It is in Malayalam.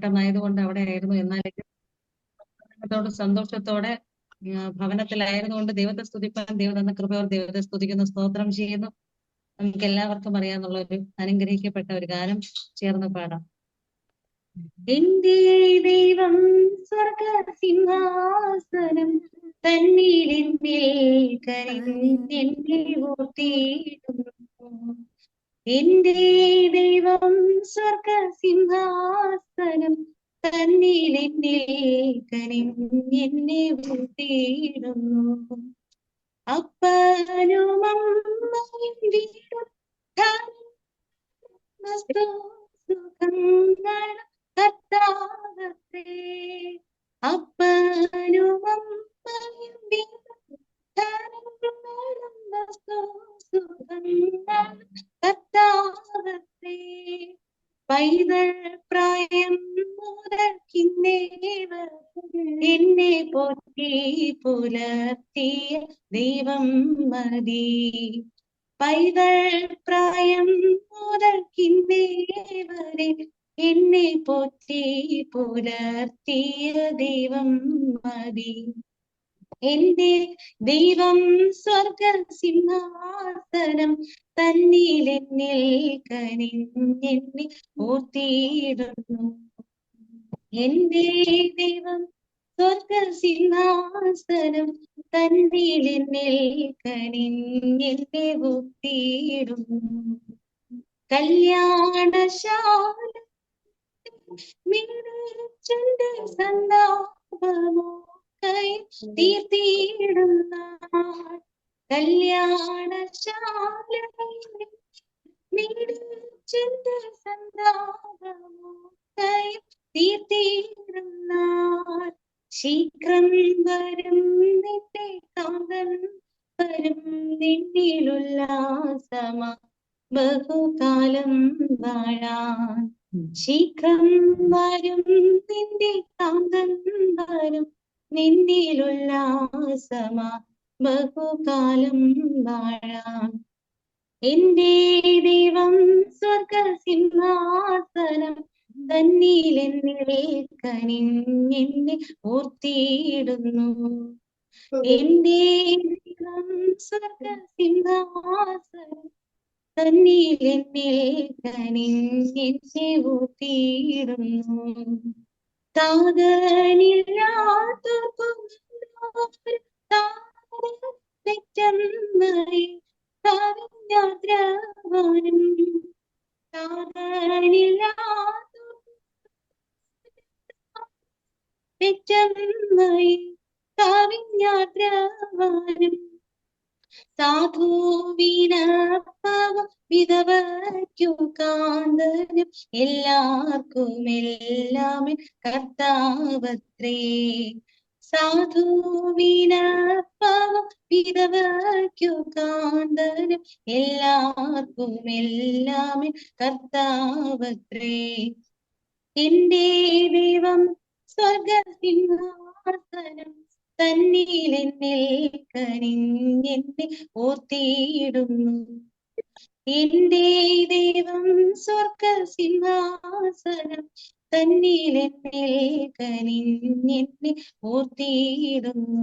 പെട്ടെന്നായതുകൊണ്ട് അവിടെ ആയിരുന്നു. എന്നാലും സന്തോഷത്തോടെ ഭവനത്തിലായിരുന്നുകൊണ്ട് ദൈവത്തെ സ്തുതിപ്പാൻ ദൈവം തന്ന കൃപയോർ ദൈവത്തെ സ്തുതിക്കുന്നു, സ്തോത്രം ചെയ്യുന്നു. നമുക്ക് എല്ലാവർക്കും അറിയാന്നുള്ള ഒരു അനുഗ്രഹിക്കപ്പെട്ട ഒരു ഗാനം ചേർന്ന് പാടാം. എന്റെ ദൈവം സ്വർഗസിംഹാസനം തന്നിലെന്നിൽ കനിഞ്ഞെന്നെ ഓർത്തിയിടുന്നു. എന്റെ ദൈവം സ്വർഗസിംഹാസനം തന്നിലെന്നിൽ കനിഞ്ഞെന്നെ ഓർത്തിയിടുന്നു. അപ്പനും അമ്മയും വീടും സുഖങ്ങൾ കർത്താവേ. അപ്പനും അമ്മയും വീടും സുഖങ്ങൾ കർത്താവേ. പൈതൽ പ്രായം മുതൽക്കിന്നേവർ എന്നെ പോറ്റി പുലർത്തിയ ദൈവം മതി. പൈതൽ പ്രായം മുതൽക്കിന്നേവരെ എന്നെ പോറ്റി പുലർത്തിയ ദൈവം മതി. എന്റെ ദൈവം സ്വർഗസിംഹാസനം തന്നിലെന്നിൽ കനിഞ്ഞെന്നെ ഓർത്തിയിടുന്നു. എന്റെ ദൈവം സ്വർഗസിംഹാസനം തന്നിലെന്നിൽ കനിഞ്ഞെന്നെ ഓർത്തിയിടുന്നു. കല്യാണശാല മികച്ചെന്റെ സന്താപമോ തീർത്തിയിടുന്ന കല്യാണശാല മികച്ചെന്റെ സന്താപമോ തീർത്തിയിടുന്ന ശീഘ്രം വരും നിന്റെ കാന്തൻ വരും നിന്നിലുല്ലാസമാ ബഹുകാലം വാഴാൻ. ശീഘ്രം വരും നിന്റെ കാന്തൻ വരും നിന്നിലുല്ലാസമാ ബഹുകാലം വാഴാൻ. എന്റെ ദൈവം സ്വർഗസിംഹാസനം തന്നിലെന്നിൽ കനിഞ്ഞെന്നെ ഓർത്തിയിടുന്നു. എന്റെ ദൈവം സ്വർഗസിംഹാസനം തന്നിലെന്നിൽ കനിഞ്ഞെന്നെ ഓർത്തിയിടുന്നു. താതനില്ലാത്തോർക്കും ദ്രവാനും കാവിഞ്ഞാദ്രവാനും സാധുവിനപ്പവും വിധവയ്ക്കു കാന്തനും എല്ലാവർക്കും എല്ലാമേ കർത്താവത്രേ. സാധുവിനപ്പവും വിധവയ്ക്കു കാന്തനും എല്ലാവർക്കും എല്ലാമേ കർത്താവത്രേ. എന്റെ ദൈവം സ്വർഗസിംഹാസനം തന്നിലെന്നിൽ കനിഞ്ഞെന്നെ ഓർത്തിയിടുന്നു. എന്റെ ദൈവം സ്വർഗസിംഹാസനം തന്നിലെന്നിൽ കനിഞ്ഞെന്നെ ഓർത്തിയിടുന്നു.